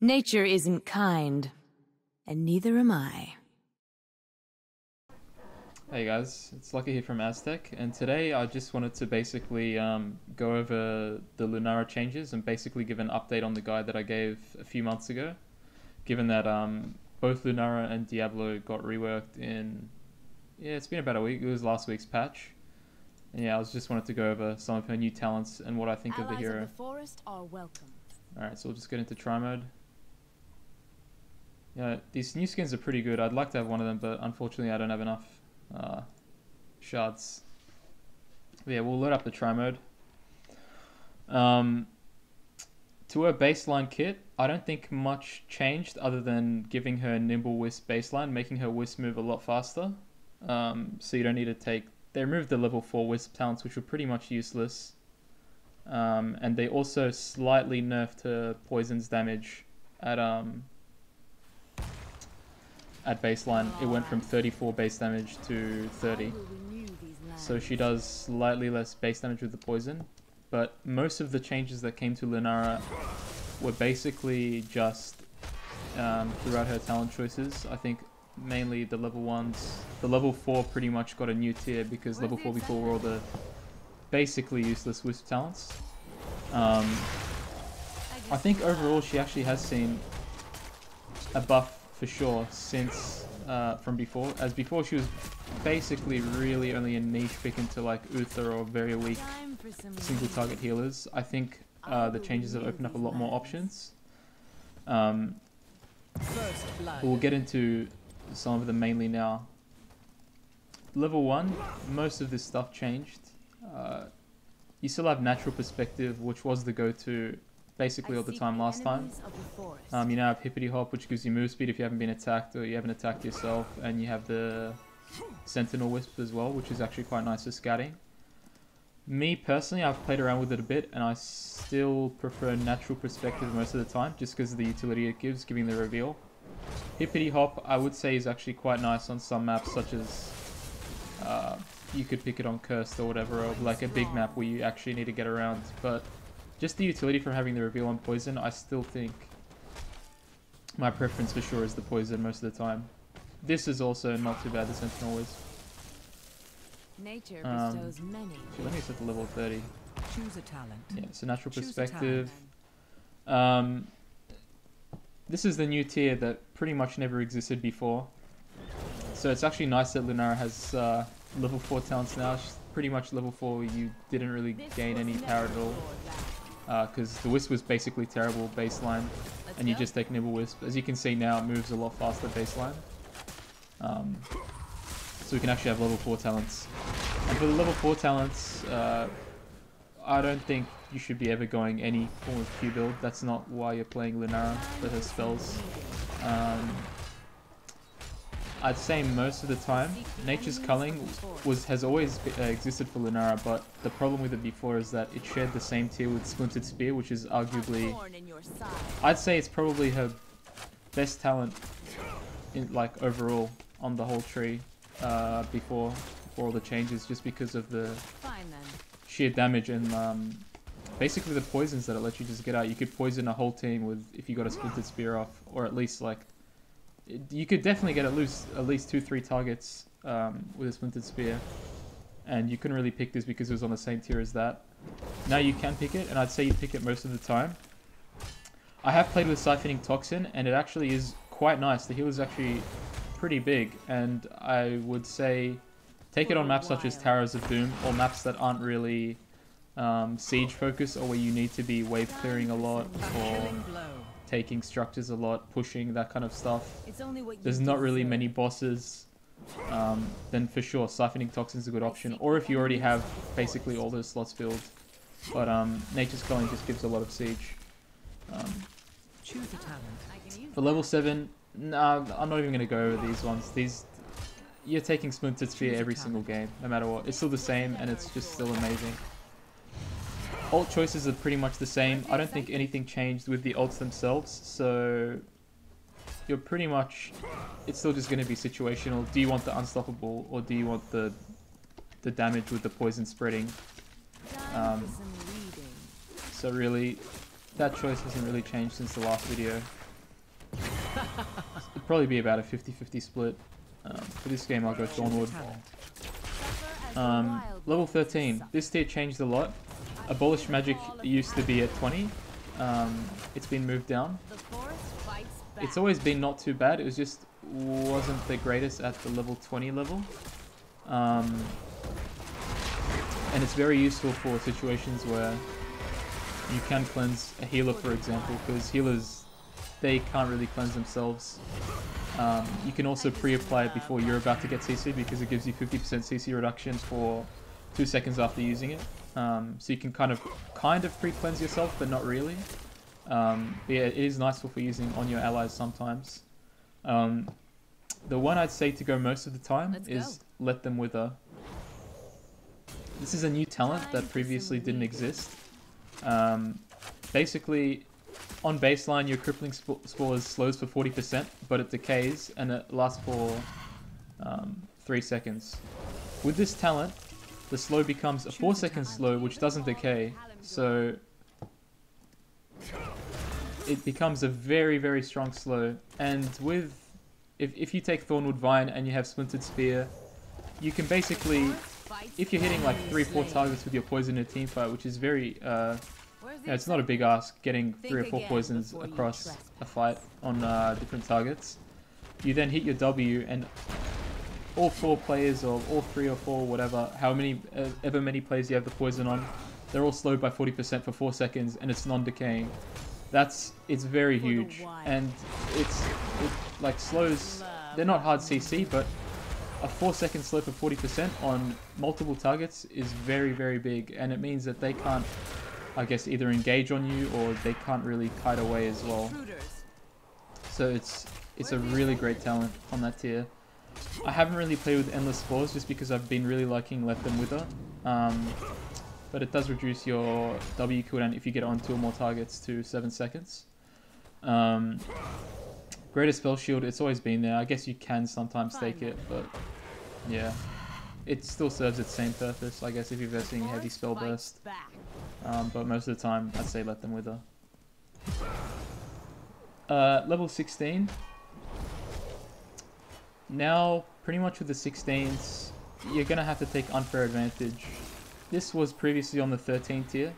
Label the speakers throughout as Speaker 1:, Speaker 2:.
Speaker 1: Nature isn't kind, and neither am I.
Speaker 2: Hey guys, it's Lucker here from Aztech, and today I just wanted to basically go over the Lunara changes and basically give an update on the guide that I gave a few months ago, given that both Lunara and Diablo got reworked in, it's been about a week. It was last week's patch. And yeah, I just wanted to go over some of her new talents and what I think of the hero.
Speaker 1: Allies of the forest are welcome.
Speaker 2: Alright, so we'll just get into try mode. Yeah, these new skins are pretty good. I'd like to have one of them, but unfortunately I don't have enough shards. But yeah, we'll load up the try mode. To her baseline kit, I don't think much changed other than giving her Nimble Wisp baseline, making her Wisp move a lot faster. So you don't need to take... They removed the level 4 Wisp talents, which were pretty much useless. And they also slightly nerfed her poison's damage at baseline. It went from 34 base damage to 30. So she does slightly less base damage with the poison. But most of the changes that came to Lunara were basically just throughout her talent choices. I think mainly the level 1s. The level 4 pretty much got a new tier because level 4 before were all the basically useless Wisp talents. I think overall she actually has seen a buff for sure since from before. As before she was basically really only a niche pick into like Uther or very weak single target healers. I think the changes have opened up a lot more options. We'll get into some of them mainly now. Level 1, most of this stuff changed. You still have Natural Perspective, which was the go-to basically all the time last time. You now have Hippity Hop, which gives you move speed if you haven't been attacked or you haven't attacked yourself, and you have the Sentinel Wisp as well, which is actually quite nice for scouting. Me personally, I've played around with it a bit, and I still prefer Natural Perspective most of the time, just because of the utility it gives, giving the reveal. Hippity Hop, I would say, is actually quite nice on some maps, such as you could pick it on Cursed or whatever, or like a big map where you actually need to get around, but just the utility from having the reveal on poison, I still think my preference for sure is the poison most of the time. This is also not too bad, the Sentinel Wisp.
Speaker 1: Nature bestows many.
Speaker 2: So let me set the level 30.
Speaker 3: Choose a talent.
Speaker 2: Yeah, so Natural Perspective. This is the new tier that pretty much never existed before. So it's actually nice that Lunara has level 4 talents now. She's pretty much level 4, you didn't really gain any power at all. Because the Wisp was basically terrible baseline, and you just take Nimble Wisp. As you can see now, it moves a lot faster baseline. So we can actually have level 4 talents. And for the level 4 talents, I don't think you should be ever going any form of Q build. That's not why you're playing Lunara for her spells. I'd say most of the time, Nature's Culling has always existed for Lunara, but the problem with it before is that it shared the same tier with Splintered Spear, which is arguably, I'd say it's probably her best talent in like overall on the whole tree before all the changes, just because of the sheer damage and basically the poisons that it lets you just get out. You could poison a whole team with if you got a Splintered Spear off, or at least like you could definitely get at least 2-3 targets with a Splintered Spear, and you couldn't really pick this because it was on the same tier as that. Now you can pick it, and I'd say you pick it most of the time. I have played with Siphoning Toxin, and it actually is quite nice. The heal is actually pretty big, and I would say take it on maps such as Towers of Doom, or maps that aren't really siege focused, or where you need to be wave clearing a lot, or taking structures a lot, pushing, that kind of stuff. There's not really many bosses, then for sure Siphoning Toxin is a good option, or if you already have basically all those slots filled. But Nature's Culling just gives a lot of siege.
Speaker 3: Choose a talent.
Speaker 2: For level 7, nah, I'm not even going to go over these ones. You're taking Splintered Spear every single game, no matter what. It's still the same, and it's just still amazing. Ult choices are pretty much the same. I don't think anything changed with the ults themselves, so you're pretty much, it's still just going to be situational. Do you want the unstoppable, or do you want the damage with the poison spreading? So really, that choice hasn't really changed since the last video. It'd probably be about a 50-50 split. For this game I'll go Thornwood. Level 13. This tier changed a lot. Abolish Magic used to be at 20. It's been moved down. It's always been not too bad, it was just wasn't the greatest at the level 20 level. And it's very useful for situations where you can cleanse a healer, for example, because healers, they can't really cleanse themselves. You can also pre-apply it before you're about to get CC because it gives you 50% CC reduction for 2 seconds after using it. So you can kind of pre-cleanse yourself, but not really. But yeah, it is nice for using on your allies sometimes. The one I'd say to go most of the time is Let Them Wither. This is a new talent that previously didn't exist. Basically, on baseline, your crippling spores slows for 40%, but it decays and it lasts for 3 seconds. With this talent, the slow becomes a 4-second slow, which doesn't decay, so it becomes a very, very strong slow. And with if you take Thornwood Vine and you have Splintered Spear, you can basically, if you're hitting like 3-4 targets with your poison in a team fight, which is very, it's not a big ask, getting 3 or 4 poisons across a fight on different targets. You then hit your W and all 4 players, or all 3 or 4, whatever, ever many players you have the poison on, they're all slowed by 40% for 4 seconds and it's non-decaying. It's very huge, and it like slows, they're not hard CC, but a 4-second slow for 40% on multiple targets is very, very big, and it means that they can't, I guess, either engage on you or they can't really kite away as well. So it's a really great talent on that tier. I haven't really played with Endless Spores just because I've been really liking Let Them Wither. But it does reduce your W cooldown if you get it on 2 or more targets to 7 seconds. Greater Spell Shield, it's always been there. I guess you can sometimes take it, but yeah. It still serves its same purpose, I guess, if you're versing Heavy Spell Burst. But most of the time, I'd say Let Them Wither. Level 16. Now, pretty much with the 16s, you're going to have to take Unfair Advantage. This was previously on the 13 tier,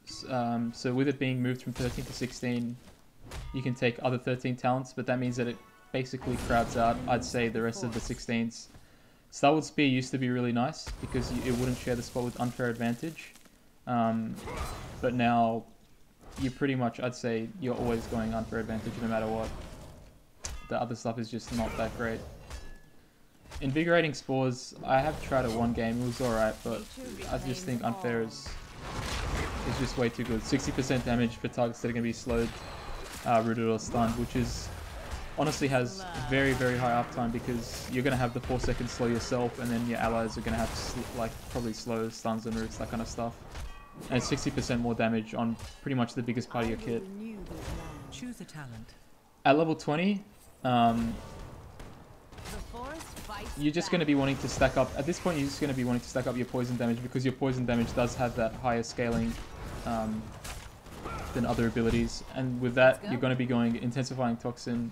Speaker 2: so with it being moved from 13 to 16, you can take other 13 talents, but that means that it basically crowds out, I'd say, the rest of the 16s. Starwood Spear used to be really nice because it wouldn't share the spot with Unfair Advantage, but now you pretty much, I'd say, you're always going Unfair Advantage no matter what. The other stuff is just not that great. Invigorating Spores, I have tried it one game, it was alright, but I just think Unfair is just way too good. 60% damage for targets that are going to be slowed, rooted or stunned, which is honestly has very, very high uptime because you're going to have the 4-second slow yourself, and then your allies are going to have like probably slow stuns and roots, that kind of stuff. And it's 60% more damage on pretty much the biggest part of your kit.
Speaker 3: Choose a talent.
Speaker 2: At level 20, you're just going to be wanting to stack up, at this point you're just going to be wanting to stack up your poison damage because your poison damage does have that higher scaling than other abilities, and with that you're going to be going Intensifying Toxin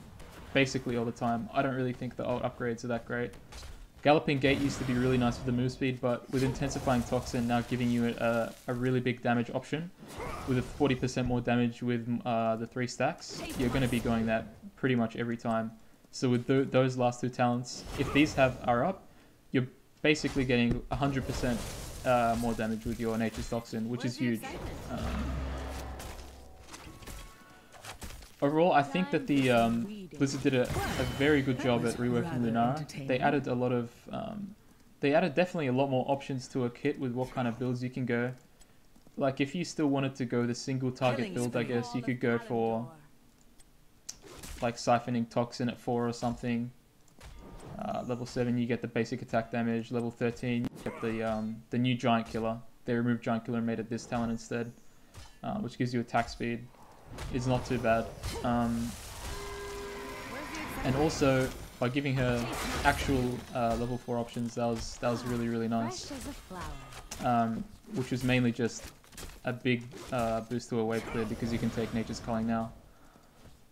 Speaker 2: basically all the time. I don't really think the ult upgrades are that great. Galloping Gait used to be really nice with the move speed, but with Intensifying Toxin now giving you a really big damage option with a 40% more damage with the 3 stacks, you're going to be going that pretty much every time. So with those last 2 talents, if these are up, you're basically getting 100% more damage with your Nature's Toxin, which is huge. Overall, I think that the Blizzard did a very good job at reworking Lunara. They added a lot of, definitely a lot more options to a kit with what kind of builds you can go. Like if you still wanted to go the single target build, I guess you could go for like Siphoning Toxin at 4 or something. Level 7 you get the basic attack damage. Level 13 you get the new Giant Killer. They removed Giant Killer and made it this talent instead, which gives you attack speed. It's not too bad. And also by giving her actual level 4 options, that was really, really nice. Which was mainly just a big boost to a wave clear because you can take Nature's Calling now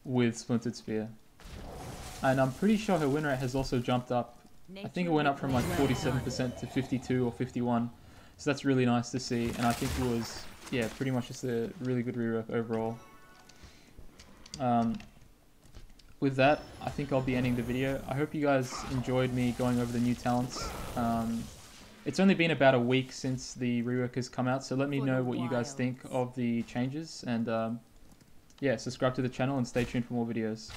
Speaker 2: with Splintered Spear. And I'm pretty sure her win rate has also jumped up. I think it went up from like 47% to 52 or 51. So that's really nice to see. And I think it was, yeah, pretty much just a really good rework overall. With that, I think I'll be ending the video. I hope you guys enjoyed me going over the new talents. It's only been about a week since the rework has come out, so let me know what you guys think of the changes. And yeah, subscribe to the channel and stay tuned for more videos.